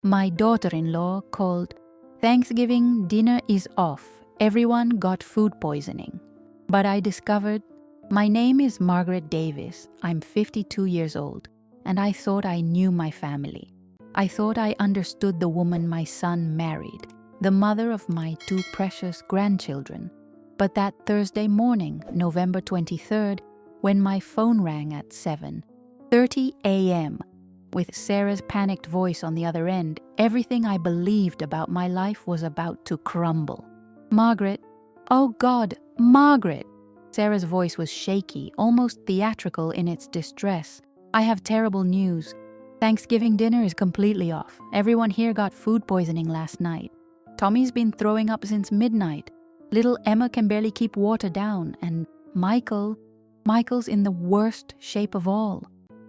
My daughter-in-law called, "Thanksgiving dinner is off. Everyone got food poisoning." But I discovered, my name is Margaret Davis. I'm 52 years old, and I thought I knew my family. I thought I understood the woman my son married, the mother of my 2 precious grandchildren. But that Thursday morning, November 23rd, when my phone rang at 7:30 a.m., with Sarah's panicked voice on the other end, everything I believed about my life was about to crumble. "Margaret, oh God, Margaret!" Sarah's voice was shaky, almost theatrical in its distress. "I have terrible news. Thanksgiving dinner is completely off. Everyone here got food poisoning last night. Tommy's been throwing up since midnight. Little Emma can barely keep water down, and Michael's in the worst shape of all."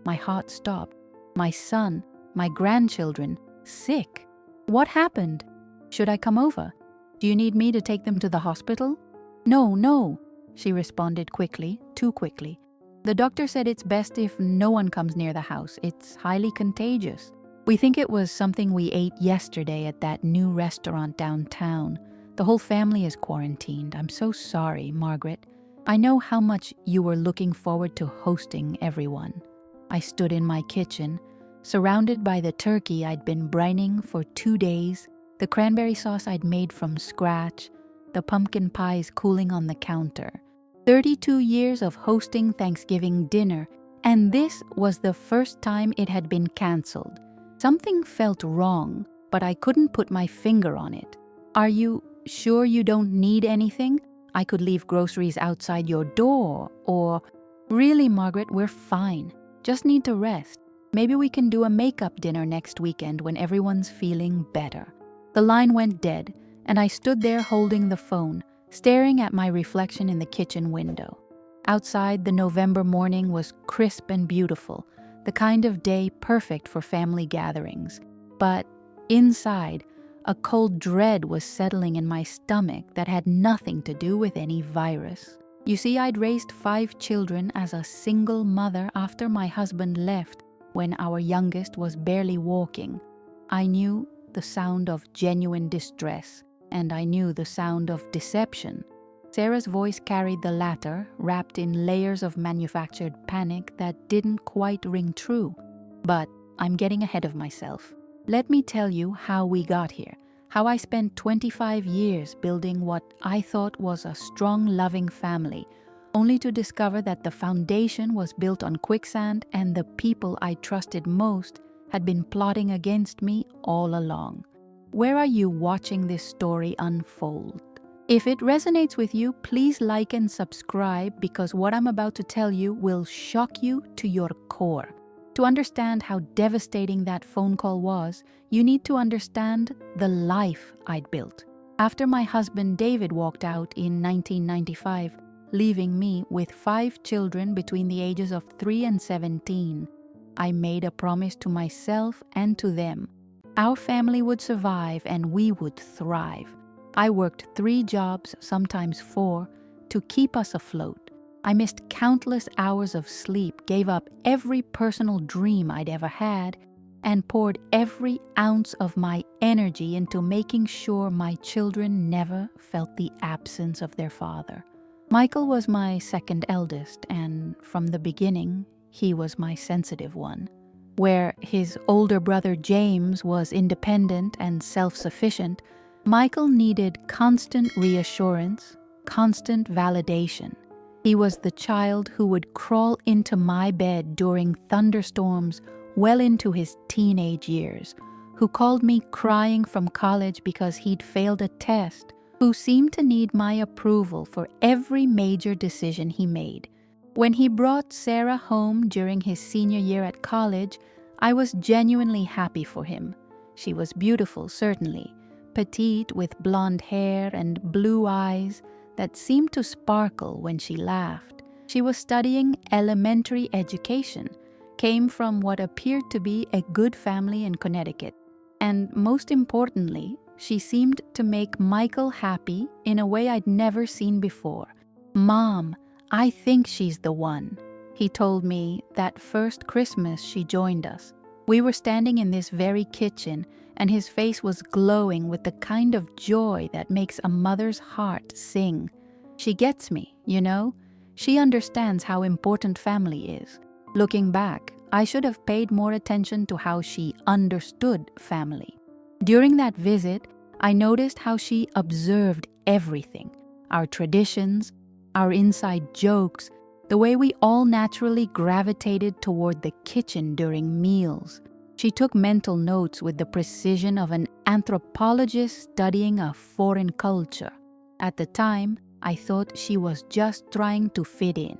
My heart stopped. My son, my grandchildren, sick. What happened? Should I come over? Do you need me to take them to the hospital? No, she responded quickly, too quickly. "The doctor said it's best if no one comes near the house. It's highly contagious. We think it was something we ate yesterday at that new restaurant downtown. The whole family is quarantined. I'm so sorry, Margaret. I know how much you were looking forward to hosting everyone." I stood in my kitchen, surrounded by the turkey I'd been brining for 2 days, the cranberry sauce I'd made from scratch, the pumpkin pies cooling on the counter. 32 years of hosting Thanksgiving dinner, and this was the first time it had been canceled. Something felt wrong, but I couldn't put my finger on it. "Are you sure you don't need anything? I could leave groceries outside your door, or..." "Really, Margaret, we're fine. Just need to rest. Maybe we can do a makeup dinner next weekend when everyone's feeling better." The line went dead, and I stood there holding the phone, staring at my reflection in the kitchen window. Outside, the November morning was crisp and beautiful, the kind of day perfect for family gatherings. But inside, a cold dread was settling in my stomach that had nothing to do with any virus. You see, I'd raised 5 children as a single mother after my husband left when our youngest was barely walking. I knew the sound of genuine distress, and I knew the sound of deception. Sarah's voice carried the latter, wrapped in layers of manufactured panic that didn't quite ring true. But I'm getting ahead of myself. Let me tell you how we got here. How I spent 25 years building what I thought was a strong, loving family, only to discover that the foundation was built on quicksand and the people I trusted most had been plotting against me all along. Where are you watching this story unfold? If it resonates with you, please like and subscribe, because what I'm about to tell you will shock you to your core. To understand how devastating that phone call was, you need to understand the life I'd built. After my husband David walked out in 1995, leaving me with 5 children between the ages of 3 and 17, I made a promise to myself and to them. Our family would survive and we would thrive. I worked 3 jobs, sometimes 4, to keep us afloat. I missed countless hours of sleep, gave up every personal dream I'd ever had, and poured every ounce of my energy into making sure my children never felt the absence of their father. Michael was my second eldest, and from the beginning, he was my sensitive one. Where his older brother James was independent and self-sufficient, Michael needed constant reassurance, constant validation. He was the child who would crawl into my bed during thunderstorms well into his teenage years, who called me crying from college because he'd failed a test, who seemed to need my approval for every major decision he made. When he brought Sarah home during his senior year at college, I was genuinely happy for him. She was beautiful, certainly, petite with blonde hair and blue eyes that seemed to sparkle when she laughed. She was studying elementary education, came from what appeared to be a good family in Connecticut, and most importantly, she seemed to make Michael happy in a way I'd never seen before. "Mom, I think she's the one," he told me that first Christmas she joined us. We were standing in this very kitchen, and his face was glowing with the kind of joy that makes a mother's heart sing. She gets me, you know? She understands how important family is. Looking back, I should have paid more attention to how she understood family. During that visit, I noticed how she observed everything: our traditions, our inside jokes, the way we all naturally gravitated toward the kitchen during meals. She took mental notes with the precision of an anthropologist studying a foreign culture. At the time, I thought she was just trying to fit in.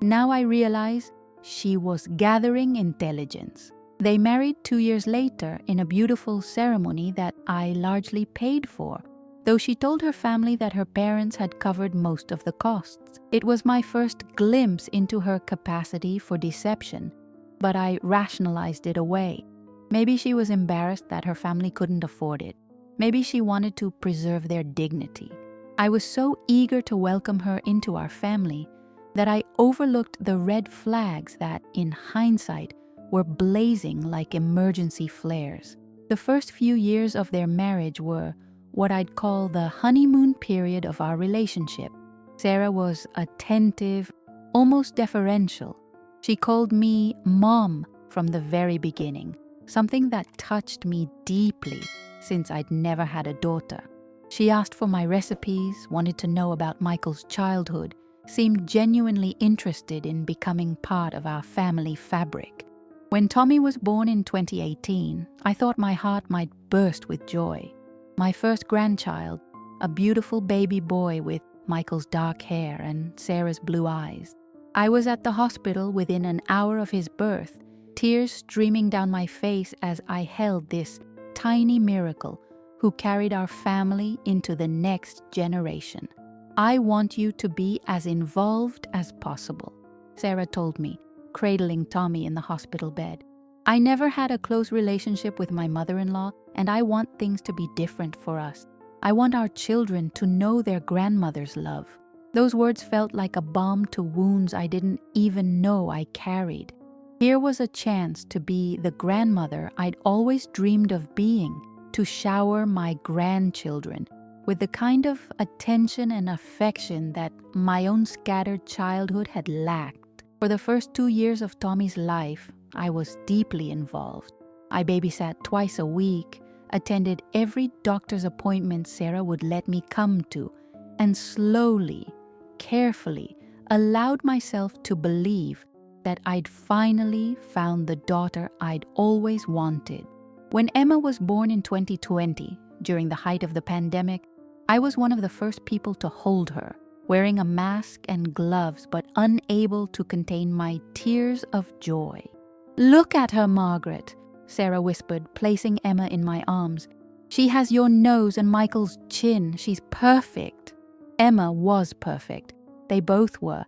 Now I realize she was gathering intelligence. They married 2 years later in a beautiful ceremony that I largely paid for, though she told her family that her parents had covered most of the costs. It was my first glimpse into her capacity for deception, but I rationalized it away. Maybe she was embarrassed that her family couldn't afford it. Maybe she wanted to preserve their dignity. I was so eager to welcome her into our family that I overlooked the red flags that, in hindsight, were blazing like emergency flares. The first few years of their marriage were what I'd call the honeymoon period of our relationship. Sarah was attentive, almost deferential. She called me Mom from the very beginning, something that touched me deeply since I'd never had a daughter. She asked for my recipes, wanted to know about Michael's childhood, seemed genuinely interested in becoming part of our family fabric. When Tommy was born in 2018, I thought my heart might burst with joy. My first grandchild, a beautiful baby boy with Michael's dark hair and Sarah's blue eyes. I was at the hospital within an hour of his birth, tears streaming down my face as I held this tiny miracle who carried our family into the next generation. I want you to be as involved as possible, Sarah told me, cradling Tommy in the hospital bed. I never had a close relationship with my mother-in-law, and I want things to be different for us. I want our children to know their grandmother's love. Those words felt like a balm to wounds I didn't even know I carried. Here was a chance to be the grandmother I'd always dreamed of being, to shower my grandchildren with the kind of attention and affection that my own scattered childhood had lacked. For the first 2 years of Tommy's life, I was deeply involved. I babysat twice a week, attended every doctor's appointment Sarah would let me come to, and slowly, carefully, allowed myself to believe that I'd finally found the daughter I'd always wanted. When Emma was born in 2020, during the height of the pandemic, I was one of the first people to hold her, wearing a mask and gloves but unable to contain my tears of joy. "Look at her, Margaret," Sarah whispered, placing Emma in my arms. "She has your nose and Michael's chin. She's perfect." Emma was perfect. They both were.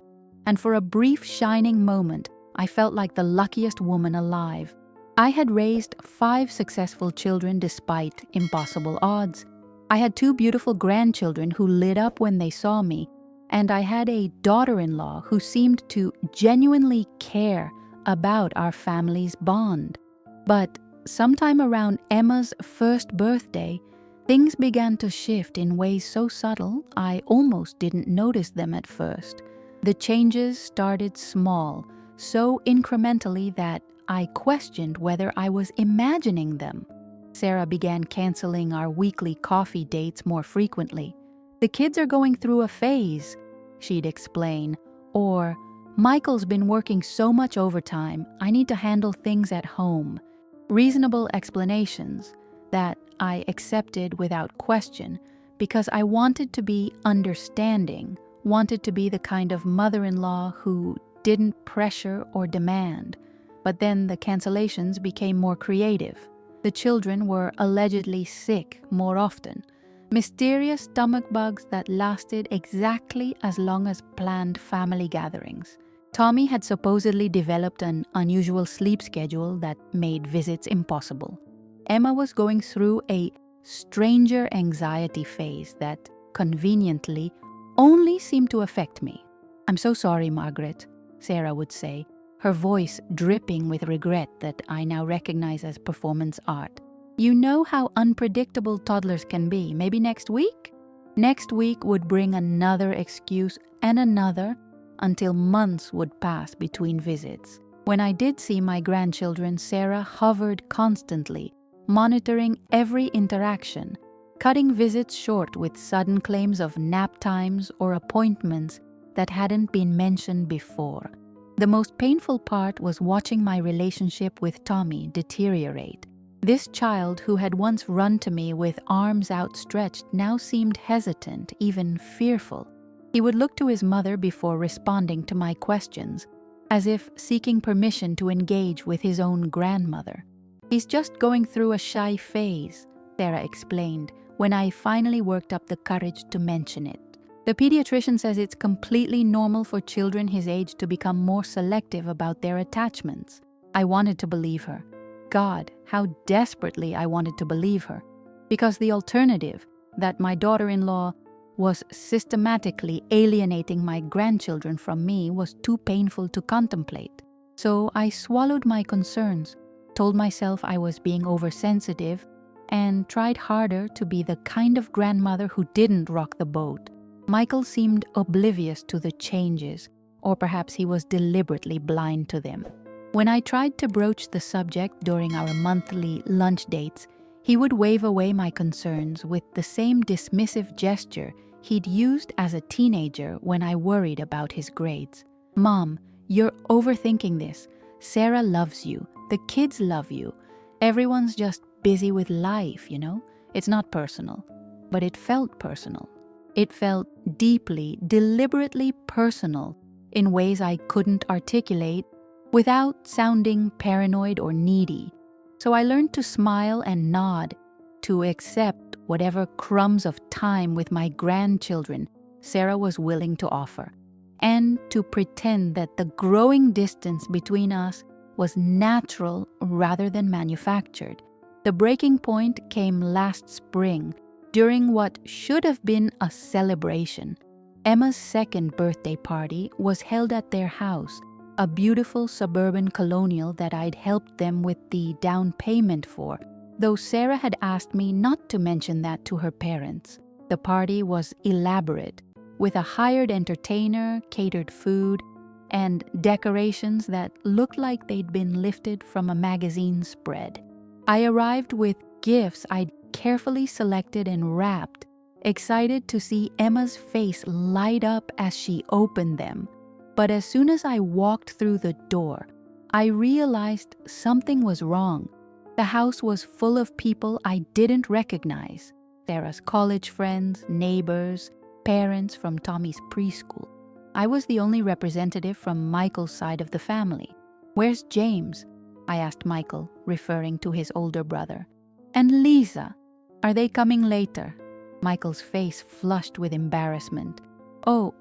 And for a brief shining moment, I felt like the luckiest woman alive. I had raised 5 successful children despite impossible odds. I had 2 beautiful grandchildren who lit up when they saw me, and I had a daughter-in-law who seemed to genuinely care about our family's bond. But sometime around Emma's first birthday, things began to shift in ways so subtle I almost didn't notice them at first. The changes started small, so incrementally that I questioned whether I was imagining them. Sarah began canceling our weekly coffee dates more frequently. "The kids are going through a phase," she'd explain, or "Michael's been working so much overtime, I need to handle things at home." Reasonable explanations that I accepted without question because I wanted to be understanding, wanted to be the kind of mother-in-law who didn't pressure or demand. But then the cancellations became more creative. The children were allegedly sick more often. Mysterious stomach bugs that lasted exactly as long as planned family gatherings. Tommy had supposedly developed an unusual sleep schedule that made visits impossible. Emma was going through a stranger anxiety phase that, conveniently, only seemed to affect me. "I'm so sorry, Margaret," Sarah would say, her voice dripping with regret that I now recognize as performance art. You know how unpredictable toddlers can be. Maybe next week? Next week would bring another excuse and another until months would pass between visits. When I did see my grandchildren, Sarah hovered constantly, monitoring every interaction, cutting visits short with sudden claims of nap times or appointments that hadn't been mentioned before. The most painful part was watching my relationship with Tommy deteriorate. This child who had once run to me with arms outstretched now seemed hesitant, even fearful. He would look to his mother before responding to my questions, as if seeking permission to engage with his own grandmother. "He's just going through a shy phase," Sarah explained, when I finally worked up the courage to mention it. "The pediatrician says it's completely normal for children his age to become more selective about their attachments." I wanted to believe her. God, how desperately I wanted to believe her. Because the alternative, that my daughter-in-law was systematically alienating my grandchildren from me, was too painful to contemplate. So I swallowed my concerns, told myself I was being oversensitive, and tried harder to be the kind of grandmother who didn't rock the boat. Michael seemed oblivious to the changes, or perhaps he was deliberately blind to them. When I tried to broach the subject during our monthly lunch dates, he would wave away my concerns with the same dismissive gesture he'd used as a teenager when I worried about his grades. "Mom, you're overthinking this. Sarah loves you. The kids love you. Everyone's just busy with life, you know? It's not personal." But it felt personal. It felt deeply, deliberately personal in ways I couldn't articulate without sounding paranoid or needy. So I learned to smile and nod, to accept whatever crumbs of time with my grandchildren Sarah was willing to offer, and to pretend that the growing distance between us was natural rather than manufactured. The breaking point came last spring, during what should have been a celebration. Emma's second birthday party was held at their house, a beautiful suburban colonial that I'd helped them with the down payment for, though Sarah had asked me not to mention that to her parents. The party was elaborate, with a hired entertainer, catered food, and decorations that looked like they'd been lifted from a magazine spread. I arrived with gifts I'd carefully selected and wrapped, excited to see Emma's face light up as she opened them. But as soon as I walked through the door, I realized something was wrong. The house was full of people I didn't recognize. Sarah's college friends, neighbors, parents from Tommy's preschool. I was the only representative from Michael's side of the family. "Where's James?" I asked Michael, referring to his older brother. "And Lisa? Are they coming later?" Michael's face flushed with embarrassment. "Oh,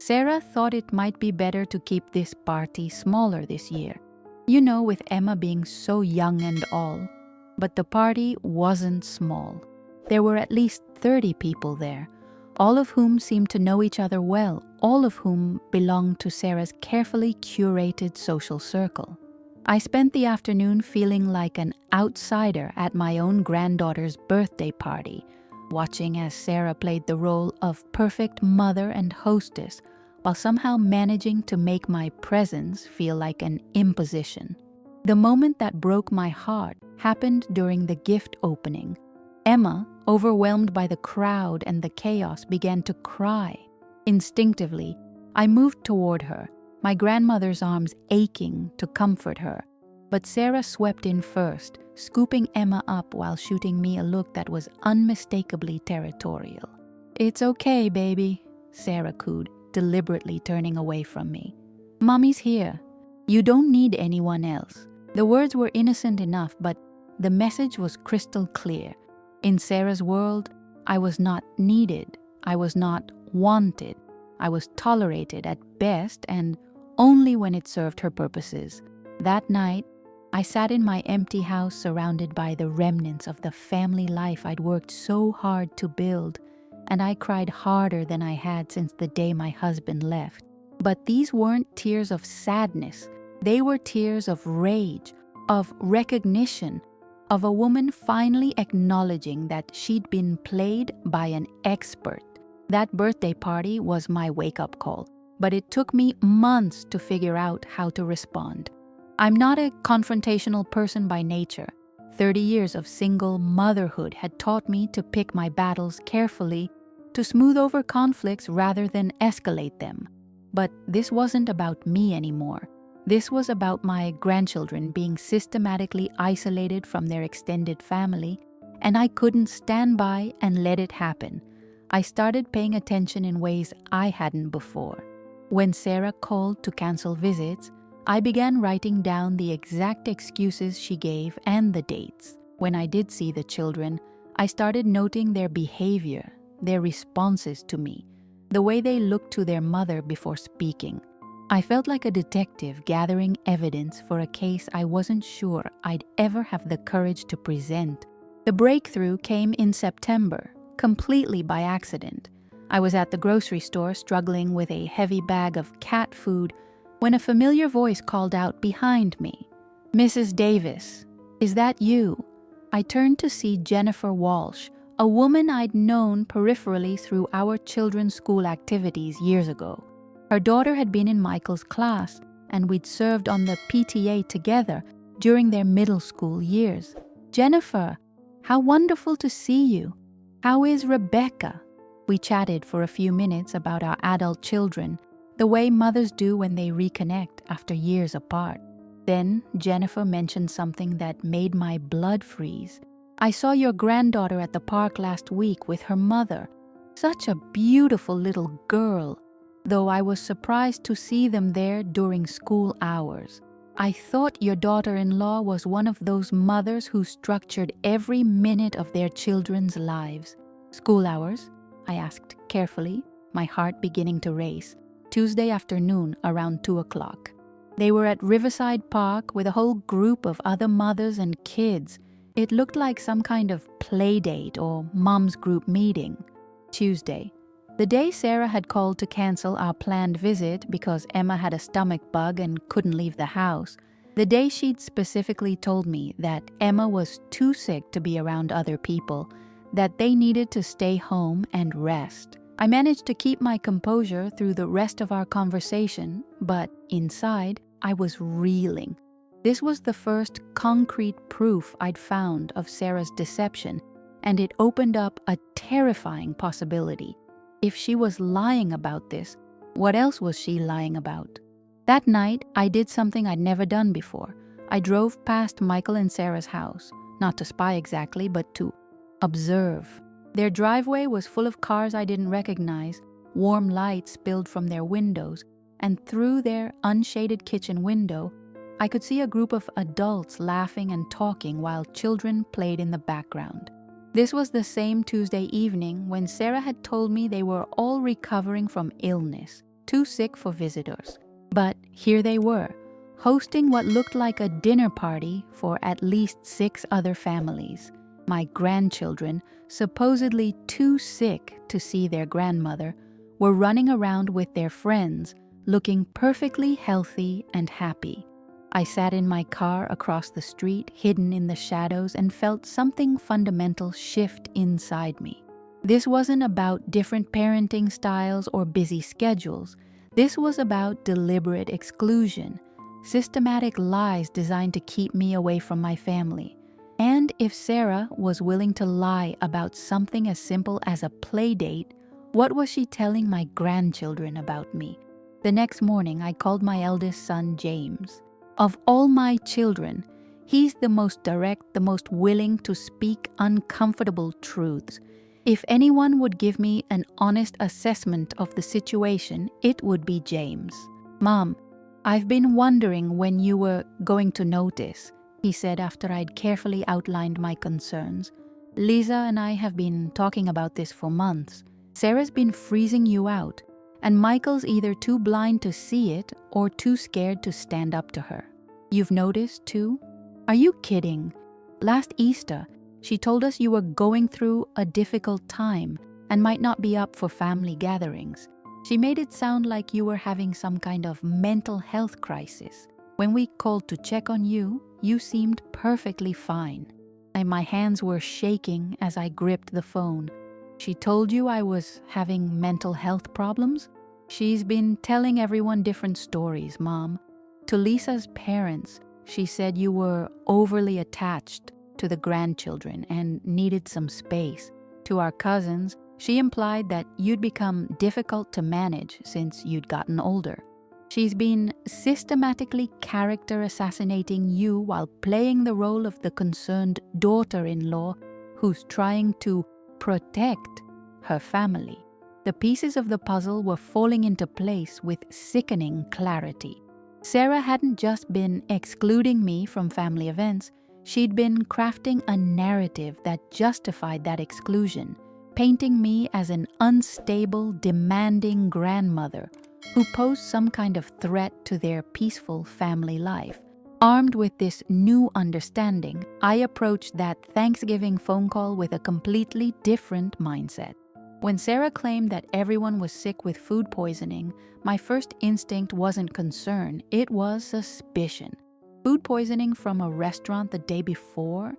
Sarah thought it might be better to keep this party smaller this year. You know, with Emma being so young and all." But the party wasn't small. There were at least 30 people there, all of whom seemed to know each other well, all of whom belonged to Sarah's carefully curated social circle. I spent the afternoon feeling like an outsider at my own granddaughter's birthday party, watching as Sarah played the role of perfect mother and hostess, while somehow managing to make my presence feel like an imposition. The moment that broke my heart happened during the gift opening. Emma, overwhelmed by the crowd and the chaos, began to cry. Instinctively, I moved toward her, my grandmother's arms aching to comfort her. But Sarah swept in first, scooping Emma up while shooting me a look that was unmistakably territorial. "It's okay, baby," Sarah cooed, deliberately turning away from me. "Mommy's here. You don't need anyone else." The words were innocent enough, but the message was crystal clear. In Sarah's world, I was not needed. I was not wanted. I was tolerated at best, and only when it served her purposes. That night, I sat in my empty house surrounded by the remnants of the family life I'd worked so hard to build, and I cried harder than I had since the day my husband left. But these weren't tears of sadness. They were tears of rage, of recognition, of a woman finally acknowledging that she'd been played by an expert. That birthday party was my wake-up call, but it took me months to figure out how to respond. I'm not a confrontational person by nature. 30 years of single motherhood had taught me to pick my battles carefully, to smooth over conflicts rather than escalate them. But this wasn't about me anymore. This was about my grandchildren being systematically isolated from their extended family, and I couldn't stand by and let it happen. I started paying attention in ways I hadn't before. When Sarah called to cancel visits, I began writing down the exact excuses she gave and the dates. When I did see the children, I started noting their behavior, their responses to me, the way they looked to their mother before speaking. I felt like a detective gathering evidence for a case I wasn't sure I'd ever have the courage to present. The breakthrough came in September, completely by accident. I was at the grocery store struggling with a heavy bag of cat food when a familiar voice called out behind me, "Mrs. Davis, is that you?" I turned to see Jennifer Walsh, a woman I'd known peripherally through our children's school activities years ago. Her daughter had been in Michael's class, and we'd served on the PTA together during their middle school years. "Jennifer, how wonderful to see you. How is Rebecca?" We chatted for a few minutes about our adult children, the way mothers do when they reconnect after years apart. Then Jennifer mentioned something that made my blood freeze. "I saw your granddaughter at the park last week with her mother. Such a beautiful little girl, though I was surprised to see them there during school hours. I thought your daughter-in-law was one of those mothers who structured every minute of their children's lives." "School hours?" I asked carefully, my heart beginning to race. "Tuesday afternoon around 2 o'clock. They were at Riverside Park with a whole group of other mothers and kids. It looked like some kind of play date or mom's group meeting." Tuesday. The day Sarah had called to cancel our planned visit because Emma had a stomach bug and couldn't leave the house. The day she'd specifically told me that Emma was too sick to be around other people, that they needed to stay home and rest. I managed to keep my composure through the rest of our conversation, but inside, I was reeling. This was the first concrete proof I'd found of Sarah's deception, and it opened up a terrifying possibility. If she was lying about this, what else was she lying about? That night, I did something I'd never done before. I drove past Michael and Sarah's house, not to spy exactly, but to observe. Their driveway was full of cars I didn't recognize, warm light spilled from their windows, and through their unshaded kitchen window, I could see a group of adults laughing and talking while children played in the background. This was the same Tuesday evening when Sarah had told me they were all recovering from illness, too sick for visitors. But here they were, hosting what looked like a dinner party for at least 6 other families. My grandchildren, supposedly too sick to see their grandmother, were running around with their friends, looking perfectly healthy and happy. I sat in my car across the street, hidden in the shadows, and felt something fundamental shift inside me. This wasn't about different parenting styles or busy schedules. This was about deliberate exclusion, systematic lies designed to keep me away from my family. And if Sarah was willing to lie about something as simple as a play date, what was she telling my grandchildren about me? The next morning, I called my eldest son, James. Of all my children, he's the most direct, the most willing to speak uncomfortable truths. If anyone would give me an honest assessment of the situation, it would be James. "Mom, I've been wondering when you were going to notice," he said after I'd carefully outlined my concerns. "Lisa and I have been talking about this for months. Sarah's been freezing you out, and Michael's either too blind to see it or too scared to stand up to her. You've noticed too? Are you kidding? Last Easter, she told us you were going through a difficult time and might not be up for family gatherings. She made it sound like you were having some kind of mental health crisis. When we called to check on you, you seemed perfectly fine." and my hands were shaking as I gripped the phone. She told you I was having mental health problems? She's been telling everyone different stories, Mom. To Lisa's parents, she said you were overly attached to the grandchildren and needed some space. To our cousins, she implied that you'd become difficult to manage since you'd gotten older. She's been systematically character assassinating you while playing the role of the concerned daughter-in-law who's trying to protect her family. The pieces of the puzzle were falling into place with sickening clarity. Sarah hadn't just been excluding me from family events, she'd been crafting a narrative that justified that exclusion, painting me as an unstable, demanding grandmother who posed some kind of threat to their peaceful family life. Armed with this new understanding, I approached that Thanksgiving phone call with a completely different mindset. When Sarah claimed that everyone was sick with food poisoning, my first instinct wasn't concern, it was suspicion. Food poisoning from a restaurant the day before,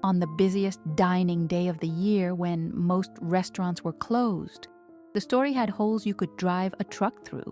on the busiest dining day of the year when most restaurants were closed. The story had holes you could drive a truck through.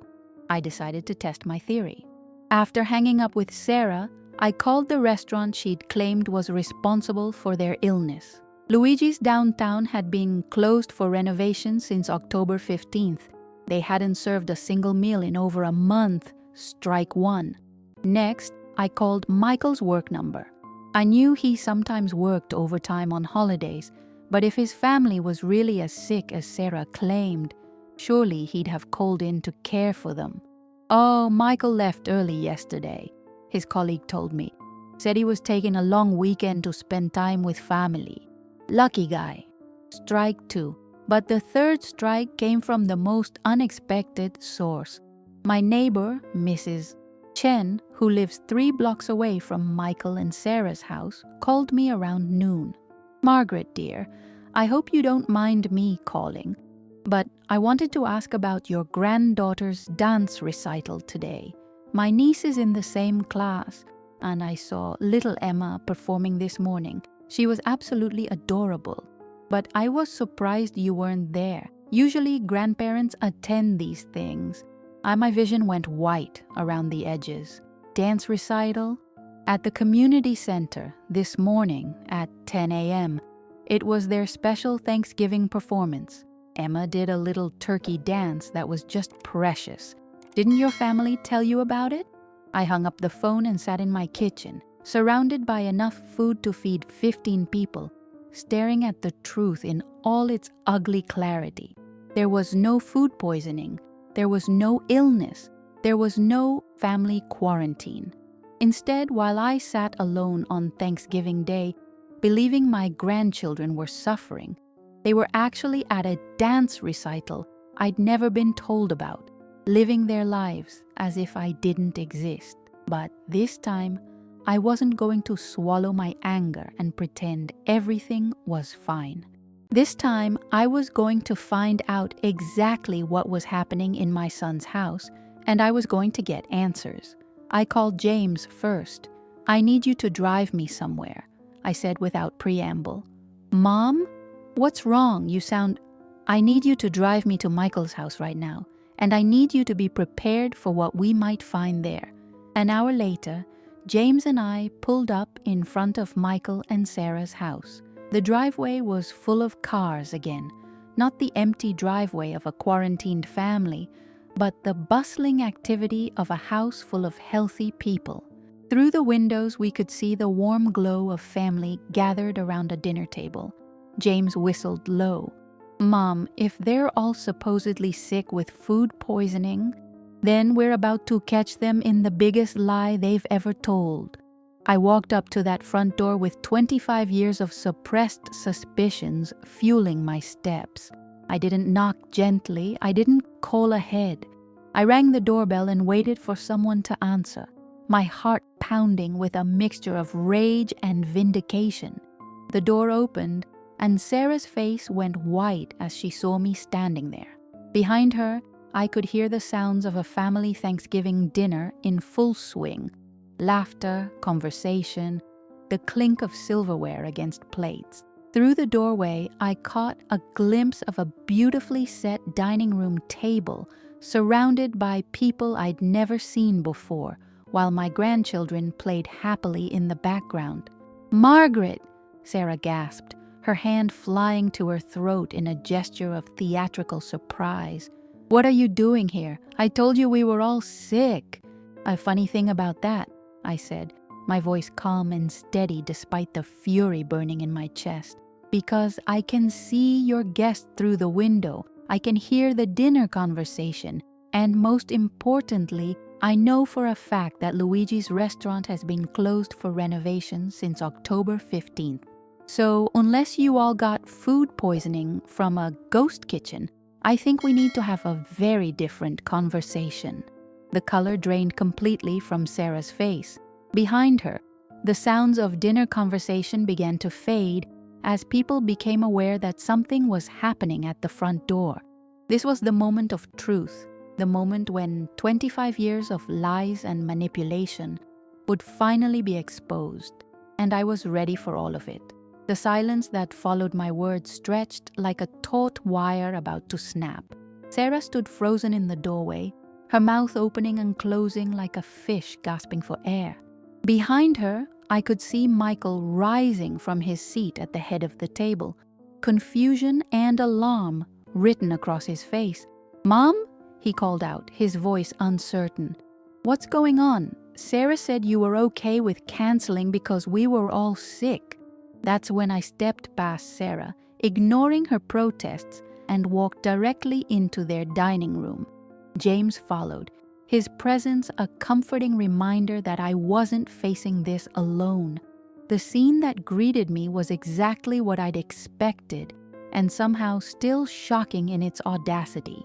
I decided to test my theory. After hanging up with Sarah, I called the restaurant she'd claimed was responsible for their illness. Luigi's downtown had been closed for renovation since October 15th. They hadn't served a single meal in over a month. Strike one. Next, I called Michael's work number. I knew he sometimes worked overtime on holidays, but if his family was really as sick as Sarah claimed, surely he'd have called in to care for them. "Oh, Michael left early yesterday," his colleague told me. "Said he was taking a long weekend to spend time with family. Lucky guy." Strike two. But the third strike came from the most unexpected source. My neighbor, Mrs. Chen, who lives 3 blocks away from Michael and Sarah's house, called me around noon. "Margaret, dear, I hope you don't mind me calling, but I wanted to ask about your granddaughter's dance recital today. My niece is in the same class, and I saw little Emma performing this morning. She was absolutely adorable, but I was surprised you weren't there. Usually grandparents attend these things." My vision went white around the edges. Dance recital? At the community center this morning at 10 a.m. It was their special Thanksgiving performance. Emma did a little turkey dance that was just precious. Didn't your family tell you about it? I hung up the phone and sat in my kitchen, surrounded by enough food to feed 15 people, staring at the truth in all its ugly clarity. There was no food poisoning. There was no illness. There was no family quarantine. Instead, while I sat alone on Thanksgiving Day, believing my grandchildren were suffering, they were actually at a dance recital I'd never been told about, living their lives as if I didn't exist. But this time, I wasn't going to swallow my anger and pretend everything was fine. This time, I was going to find out exactly what was happening in my son's house, and I was going to get answers. I called James first. "I need you to drive me somewhere," I said without preamble. "Mom? What's wrong? You sound..." "I need you to drive me to Michael's house right now, and I need you to be prepared for what we might find there." An hour later, James and I pulled up in front of Michael and Sarah's house. The driveway was full of cars again, not the empty driveway of a quarantined family, but the bustling activity of a house full of healthy people. Through the windows, we could see the warm glow of family gathered around a dinner table. James whistled low. "Mom, if they're all supposedly sick with food poisoning, then we're about to catch them in the biggest lie they've ever told." I walked up to that front door with 25 years of suppressed suspicions fueling my steps. I didn't knock gently. I didn't call ahead. I rang the doorbell and waited for someone to answer, my heart pounding with a mixture of rage and vindication. The door opened, and Sarah's face went white as she saw me standing there. Behind her, I could hear the sounds of a family Thanksgiving dinner in full swing. Laughter, conversation, the clink of silverware against plates. Through the doorway, I caught a glimpse of a beautifully set dining room table surrounded by people I'd never seen before, while my grandchildren played happily in the background. "Margaret!" Sarah gasped, her hand flying to her throat in a gesture of theatrical surprise. "What are you doing here? I told you we were all sick." "A funny thing about that," I said, my voice calm and steady despite the fury burning in my chest. "Because I can see your guests through the window. I can hear the dinner conversation. And most importantly, I know for a fact that Luigi's restaurant has been closed for renovation since October 15th. So unless you all got food poisoning from a ghost kitchen, I think we need to have a very different conversation." The color drained completely from Sarah's face. Behind her, the sounds of dinner conversation began to fade as people became aware that something was happening at the front door. This was the moment of truth, the moment when 25 years of lies and manipulation would finally be exposed, and I was ready for all of it. The silence that followed my words stretched like a taut wire about to snap. Sarah stood frozen in the doorway, her mouth opening and closing like a fish gasping for air. Behind her, I could see Michael rising from his seat at the head of the table, confusion and alarm written across his face. "Mom?" he called out, his voice uncertain. "What's going on? Sarah said you were okay with canceling because we were all sick." That's when I stepped past Sarah, ignoring her protests, and walked directly into their dining room. James followed, his presence a comforting reminder that I wasn't facing this alone. The scene that greeted me was exactly what I'd expected, and somehow still shocking in its audacity.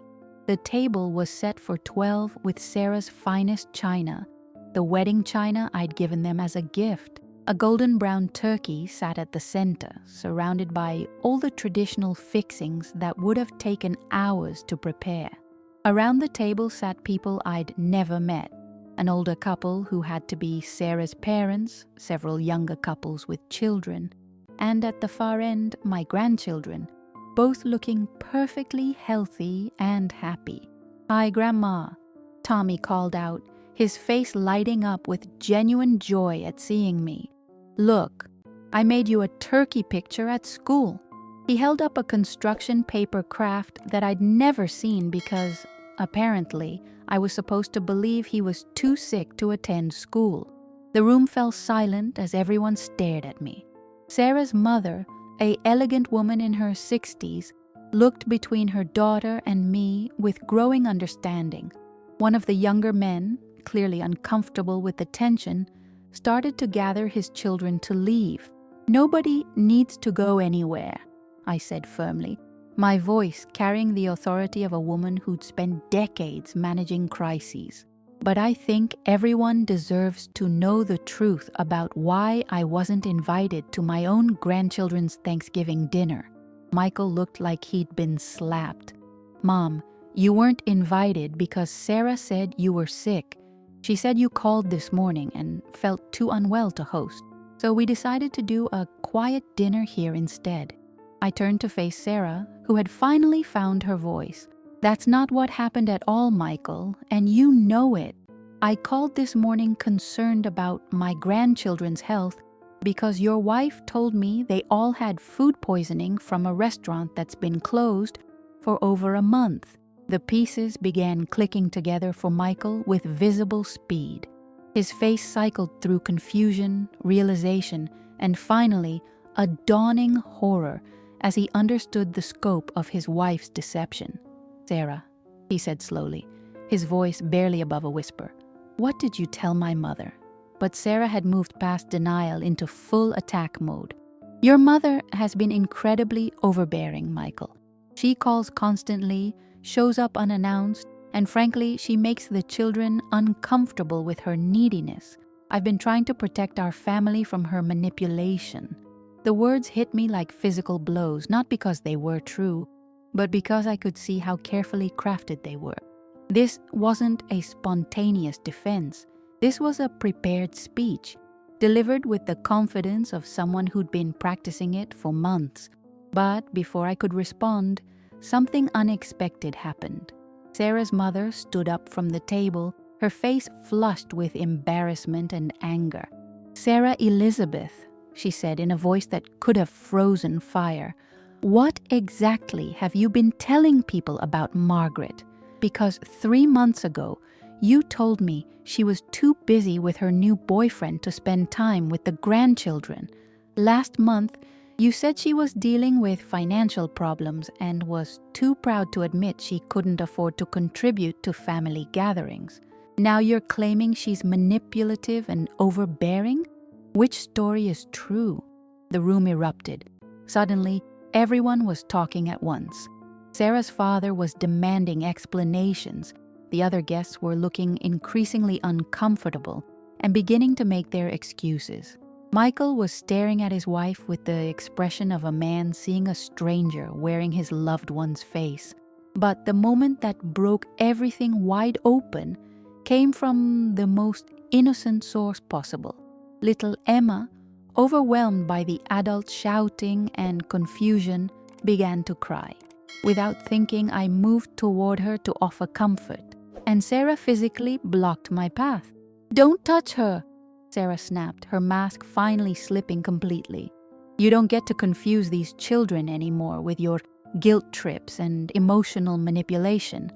The table was set for 12 with Sarah's finest china, the wedding china I'd given them as a gift. A golden brown turkey sat at the center, surrounded by all the traditional fixings that would have taken hours to prepare. Around the table sat people I'd never met, an older couple who had to be Sarah's parents, several younger couples with children, and at the far end, my grandchildren, both looking perfectly healthy and happy. "Hi, Grandma," Tommy called out, his face lighting up with genuine joy at seeing me. "Look, I made you a turkey picture at school." He held up a construction paper craft that I'd never seen because, apparently, I was supposed to believe he was too sick to attend school. The room fell silent as everyone stared at me. Sarah's mother, an elegant woman in her 60s, looked between her daughter and me with growing understanding. One of the younger men, clearly uncomfortable with the tension, started to gather his children to leave. "Nobody needs to go anywhere," I said firmly, my voice carrying the authority of a woman who'd spent decades managing crises. "But I think everyone deserves to know the truth about why I wasn't invited to my own grandchildren's Thanksgiving dinner." Michael looked like he'd been slapped. "Mom, you weren't invited because Sarah said you were sick. She said you called this morning and felt too unwell to host. So we decided to do a quiet dinner here instead." I turned to face Sarah, who had finally found her voice. "That's not what happened at all, Michael, and you know it. I called this morning concerned about my grandchildren's health because your wife told me they all had food poisoning from a restaurant that's been closed for over a month." The pieces began clicking together for Michael with visible speed. His face cycled through confusion, realization, and finally, a dawning horror as he understood the scope of his wife's deception. "Sarah," he said slowly, his voice barely above a whisper, "what did you tell my mother?" But Sarah had moved past denial into full attack mode. "Your mother has been incredibly overbearing, Michael. She calls constantly, shows up unannounced, and frankly, she makes the children uncomfortable with her neediness. I've been trying to protect our family from her manipulation." The words hit me like physical blows, not because they were true, but because I could see how carefully crafted they were. This wasn't a spontaneous defense. This was a prepared speech. delivered with the confidence of someone who'd been practicing it for months. But before I could respond, something unexpected happened. Sarah's mother stood up from the table, her face flushed with embarrassment and anger. "Sarah Elizabeth," she said in a voice that could have frozen fire, "what exactly have you been telling people about Margaret? Because 3 months ago, you told me she was too busy with her new boyfriend to spend time with the grandchildren. Last month, you said she was dealing with financial problems and was too proud to admit she couldn't afford to contribute to family gatherings. Now you're claiming she's manipulative and overbearing? Which story is true?" The room erupted. Suddenly, everyone was talking at once. Sarah's father was demanding explanations. The other guests were looking increasingly uncomfortable and beginning to make their excuses. Michael was staring at his wife with the expression of a man seeing a stranger wearing his loved one's face. But the moment that broke everything wide open came from the most innocent source possible. Little Emma, overwhelmed by the adult shouting and confusion, began to cry. Without thinking, I moved toward her to offer comfort, and Sarah physically blocked my path. "Don't touch her," Sarah snapped, her mask finally slipping completely. "You don't get to confuse these children anymore with your guilt trips and emotional manipulation."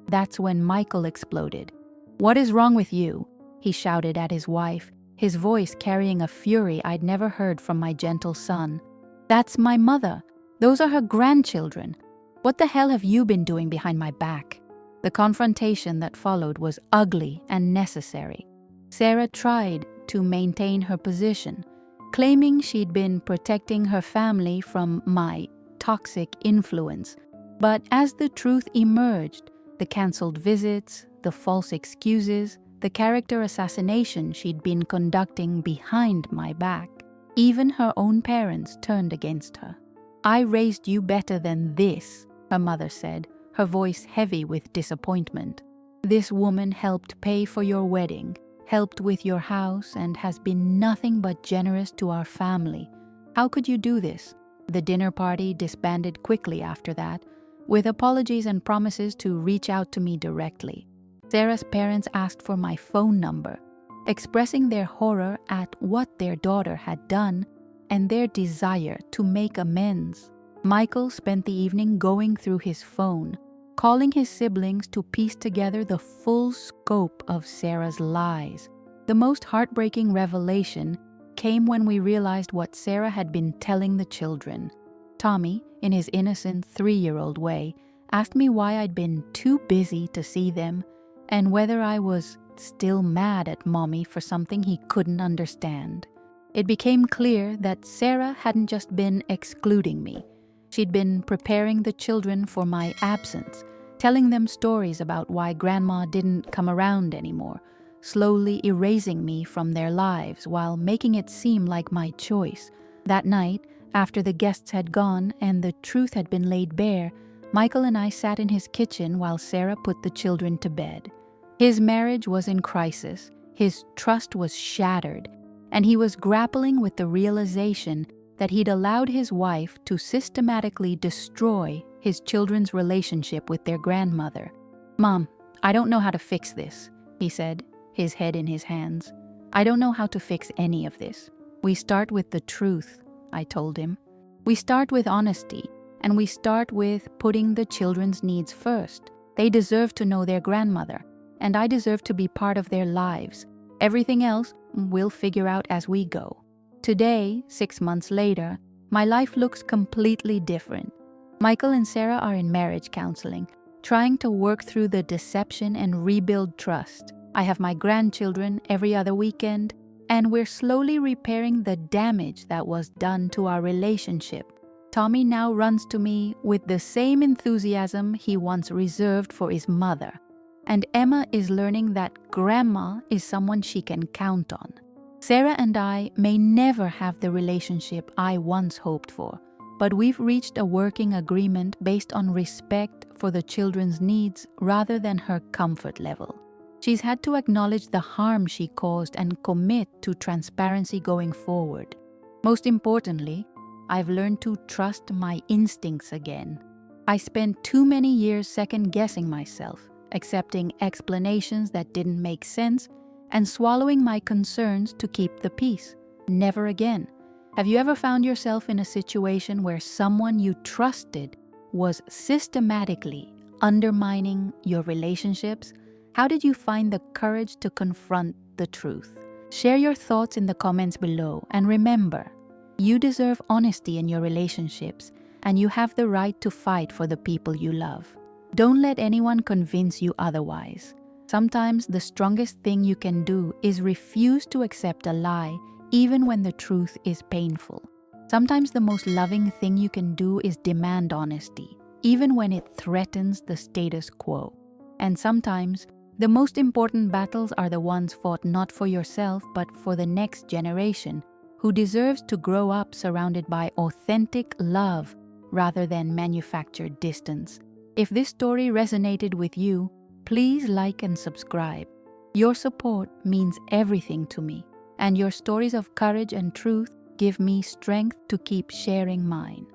That's when Michael exploded. "What is wrong with you?" he shouted at his wife, his voice carrying a fury I'd never heard from my gentle son. "That's my mother. Those are her grandchildren. What the hell have you been doing behind my back?" The confrontation that followed was ugly and necessary. Sarah tried to maintain her position, claiming she'd been protecting her family from my toxic influence. But as the truth emerged, the cancelled visits, the false excuses, the character assassination she'd been conducting behind my back, even her own parents turned against her. "I raised you better than this," her mother said, her voice heavy with disappointment. "This woman helped pay for your wedding, helped with your house, and has been nothing but generous to our family. How could you do this?" The dinner party disbanded quickly after that, with apologies and promises to reach out to me directly. Sarah's parents asked for my phone number, expressing their horror at what their daughter had done and their desire to make amends. Michael spent the evening going through his phone, calling his siblings to piece together the full scope of Sarah's lies. The most heartbreaking revelation came when we realized what Sarah had been telling the children. Tommy, in his innocent 3-year-old way, asked me why I'd been too busy to see them and whether I was still mad at Mommy for something he couldn't understand. It became clear that Sarah hadn't just been excluding me. She'd been preparing the children for my absence, telling them stories about why Grandma didn't come around anymore, slowly erasing me from their lives while making it seem like my choice. That night, after the guests had gone and the truth had been laid bare, Michael and I sat in his kitchen while Sarah put the children to bed. His marriage was in crisis, his trust was shattered, and he was grappling with the realization that he'd allowed his wife to systematically destroy his children's relationship with their grandmother. "Mom, I don't know how to fix this," he said, his head in his hands. "I don't know how to fix any of this. We start with the truth," I told him. "We start with honesty, and we start with putting the children's needs first. They deserve to know their grandmother, and I deserve to be part of their lives. Everything else we'll figure out as we go." Today, 6 months later, my life looks completely different. Michael and Sarah are in marriage counseling, trying to work through the deception and rebuild trust. I have my grandchildren every other weekend, and we're slowly repairing the damage that was done to our relationship. Tommy now runs to me with the same enthusiasm he once reserved for his mother. And Emma is learning that Grandma is someone she can count on. Sarah and I may never have the relationship I once hoped for, but we've reached a working agreement based on respect for the children's needs rather than her comfort level. She's had to acknowledge the harm she caused and commit to transparency going forward. Most importantly, I've learned to trust my instincts again. I spent too many years second-guessing myself, accepting explanations that didn't make sense, and swallowing my concerns to keep the peace. Never again. Have you ever found yourself in a situation where someone you trusted was systematically undermining your relationships? How did you find the courage to confront the truth? Share your thoughts in the comments below, and remember, you deserve honesty in your relationships, and you have the right to fight for the people you love. Don't let anyone convince you otherwise. Sometimes the strongest thing you can do is refuse to accept a lie even when the truth is painful. Sometimes the most loving thing you can do is demand honesty, even when it threatens the status quo. And sometimes the most important battles are the ones fought not for yourself but for the next generation, who deserves to grow up surrounded by authentic love rather than manufactured distance. If this story resonated with you, please like and subscribe. Your support means everything to me, and your stories of courage and truth give me strength to keep sharing mine.